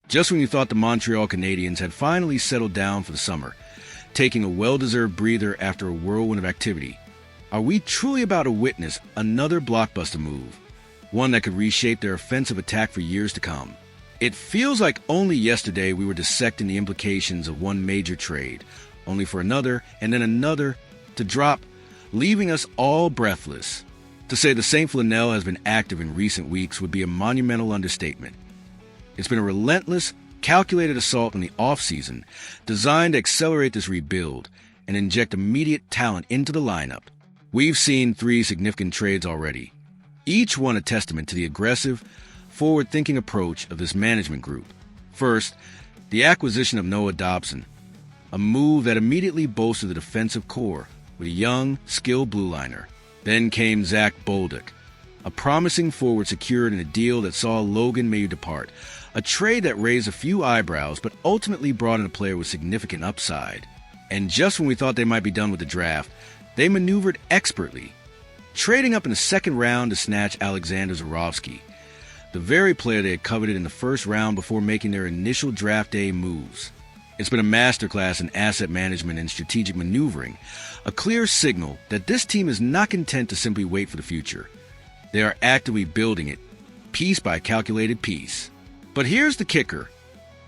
Just when you thought the Montreal Canadiens had finally settled down for the summer, taking a well-deserved breather after a whirlwind of activity, are we truly about to witness another blockbuster move, one that could reshape their offensive attack for years to come? It feels like only yesterday we were dissecting the implications of one major trade, only for another and then another to drop, leaving us all breathless. To say the St. Flanell has been active in recent weeks would be a monumental understatement. It's been a relentless, calculated assault on the offseason, designed to accelerate this rebuild and inject immediate talent into the lineup. We've seen 3 significant trades already, each one a testament to the aggressive, forward-thinking approach of this management group. First, the acquisition of Noah Dobson, a move that immediately bolstered the defensive core with a young, skilled blue liner. Then came Zach Bolduc, a promising forward secured in a deal that saw Logan Mailloux depart, a trade that raised a few eyebrows but ultimately brought in a player with significant upside. And just when we thought they might be done with the draft, they maneuvered expertly, trading up in the second round to snatch Alexander Zborowski, the very player they had coveted in the first round before making their initial draft day moves. It's been a masterclass in asset management and strategic maneuvering, a clear signal that this team is not content to simply wait for the future. They are actively building it, piece by calculated piece. But here's the kicker.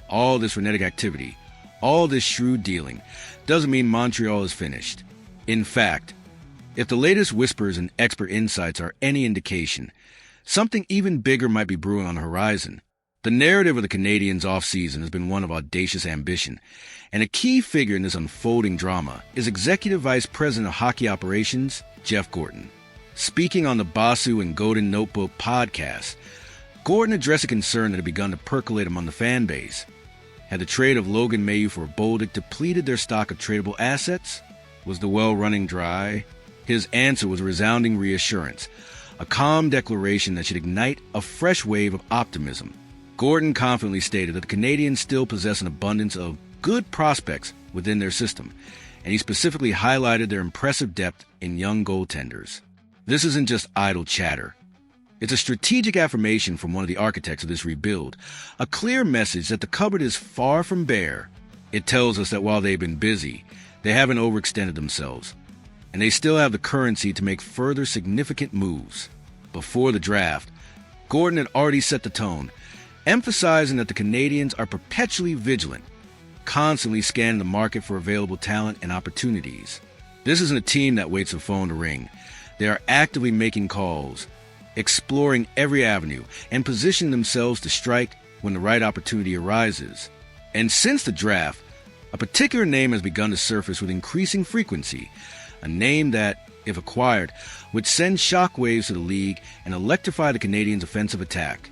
All this frenetic activity, all this shrewd dealing, doesn't mean Montreal is finished. In fact, if the latest whispers and expert insights are any indication, something even bigger might be brewing on the horizon. The narrative of the Canadiens' offseason has been one of audacious ambition, and a key figure in this unfolding drama is Executive Vice President of Hockey Operations, Geoff Gorton. Speaking on the Basu and Golden Notebook podcast, Gorton addressed a concern that had begun to percolate among the fan base. Had the trade of Logan Mailloux for Bolduc depleted their stock of tradable assets? Was the well running dry? His answer was a resounding reassurance, a calm declaration that should ignite a fresh wave of optimism. Gorton confidently stated that the Canadiens still possess an abundance of good prospects within their system, and he specifically highlighted their impressive depth in young goaltenders. This isn't just idle chatter. It's a strategic affirmation from one of the architects of this rebuild, a clear message that the cupboard is far from bare. It tells us that while they've been busy, they haven't overextended themselves, and they still have the currency to make further significant moves. Before the draft, Gorton had already set the tone, emphasizing that the Canadiens are perpetually vigilant, constantly scanning the market for available talent and opportunities. This isn't a team that waits for the phone to ring. They are actively making calls, exploring every avenue, and positioning themselves to strike when the right opportunity arises. And since the draft, a particular name has begun to surface with increasing frequency, a name that, if acquired, would send shockwaves to the league and electrify the Canadiens' offensive attack.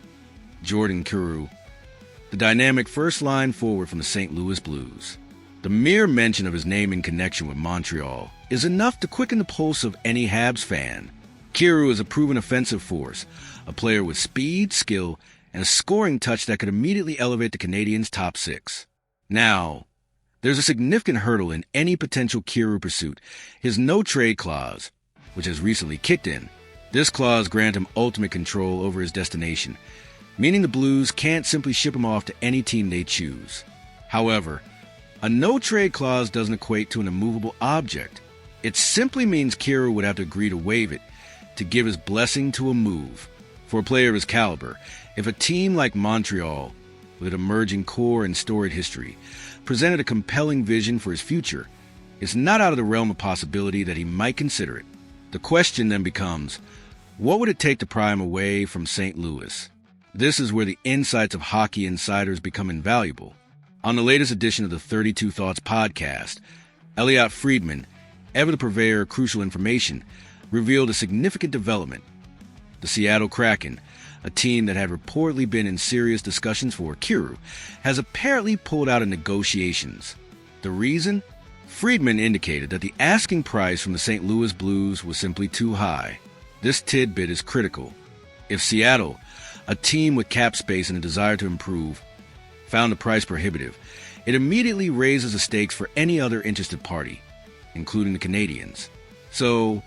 Jordan Kyrou, the dynamic first-line forward from the St. Louis Blues. The mere mention of his name in connection with Montreal is enough to quicken the pulse of any Habs fan. Kyrou is a proven offensive force, a player with speed, skill, and a scoring touch that could immediately elevate the Canadiens' top 6. Now, there's a significant hurdle in any potential Kyrou pursuit, his no-trade clause, which has recently kicked in. This clause grants him ultimate control over his destination, meaning the Blues can't simply ship him off to any team they choose. However, a no-trade clause doesn't equate to an immovable object. It simply means Kyrou would have to agree to waive it to give his blessing to a move. For a player of his caliber, if a team like Montreal, with an emerging core and storied history, presented a compelling vision for his future, it's not out of the realm of possibility that he might consider it. The question then becomes, what would it take to pry him away from St. Louis? This is where the insights of hockey insiders become invaluable. On the latest edition of the 32 Thoughts podcast, Elliotte Friedman, ever the purveyor of crucial information, revealed a significant development. The Seattle Kraken, a team that had reportedly been in serious discussions for Kyrou, has apparently pulled out of negotiations. The reason? Friedman indicated that the asking price from the St. Louis Blues was simply too high. This tidbit is critical. If Seattle, a team with cap space and a desire to improve, found the price prohibitive, it immediately raises the stakes for any other interested party, including the Canadiens. So,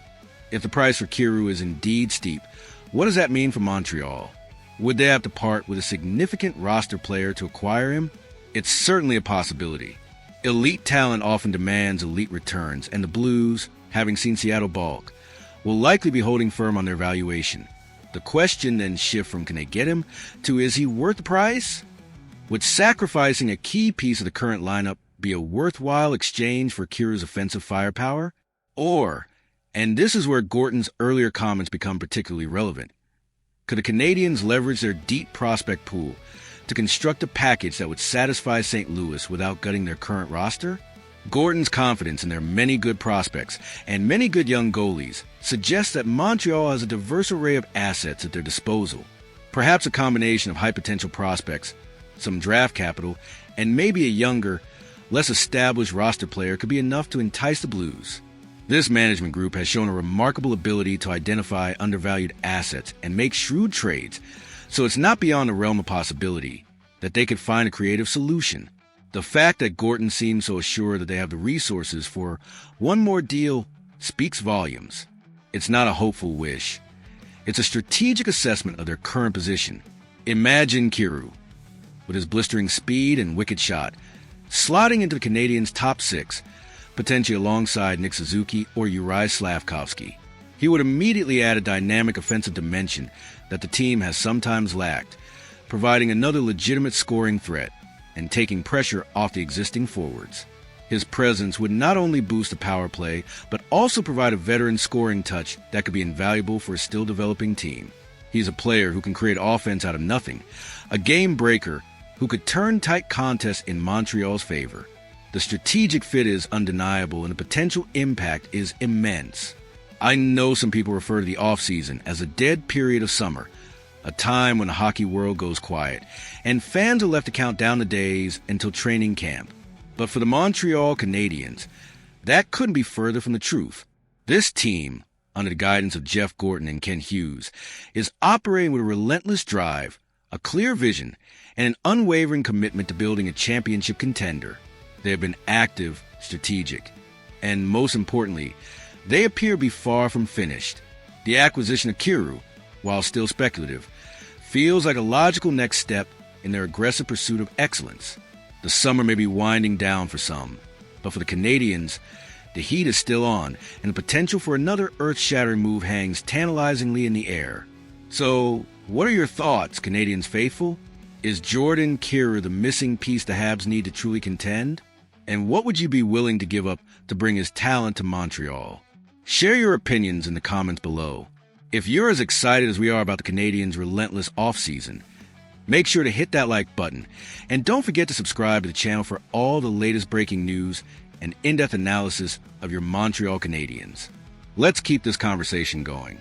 if the price for Kyrou is indeed steep, what does that mean for Montreal? Would they have to part with a significant roster player to acquire him? It's certainly a possibility. Elite talent often demands elite returns, and the Blues, having seen Seattle balk, will likely be holding firm on their valuation. The question then shifts from can they get him to is he worth the price? Would sacrificing a key piece of the current lineup be a worthwhile exchange for Kyrou's offensive firepower? Or, and this is where Gorton's earlier comments become particularly relevant, could the Canadiens leverage their deep prospect pool to construct a package that would satisfy St. Louis without gutting their current roster? Gorton's confidence in their many good prospects and many good young goalies suggests that Montreal has a diverse array of assets at their disposal. Perhaps a combination of high-potential prospects, some draft capital, and maybe a younger, less established roster player could be enough to entice the Blues. This management group has shown a remarkable ability to identify undervalued assets and make shrewd trades, so it's not beyond the realm of possibility that they could find a creative solution. The fact that Gorton seems so assured that they have the resources for one more deal speaks volumes. It's not a hopeful wish. It's a strategic assessment of their current position. Imagine Kyrou, with his blistering speed and wicked shot, slotting into the Canadiens' top six, potentially alongside Nick Suzuki or Uri Slavkovsky. He would immediately add a dynamic offensive dimension that the team has sometimes lacked, providing another legitimate scoring threat and taking pressure off the existing forwards. His presence would not only boost the power play, but also provide a veteran scoring touch that could be invaluable for a still-developing team. He's a player who can create offense out of nothing, a game breaker who could turn tight contests in Montreal's favor. The strategic fit is undeniable, and the potential impact is immense. I know some people refer to the offseason as a dead period of summer, a time when the hockey world goes quiet, and fans are left to count down the days until training camp. But for the Montreal Canadiens, that couldn't be further from the truth. This team, under the guidance of Geoff Gorton and Ken Hughes, is operating with a relentless drive, a clear vision, and an unwavering commitment to building a championship contender. They have been active, strategic, and most importantly, they appear to be far from finished. The acquisition of Kyrou, while still speculative, feels like a logical next step in their aggressive pursuit of excellence. The summer may be winding down for some, but for the Canadiens, the heat is still on, and the potential for another earth-shattering move hangs tantalizingly in the air. So, what are your thoughts, Canadiens faithful? Is Jordan Kyrou the missing piece the Habs need to truly contend? And what would you be willing to give up to bring his talent to Montreal? Share your opinions in the comments below. If you're as excited as we are about the Canadiens' relentless offseason, make sure to hit that like button, and don't forget to subscribe to the channel for all the latest breaking news and in-depth analysis of your Montreal Canadiens. Let's keep this conversation going.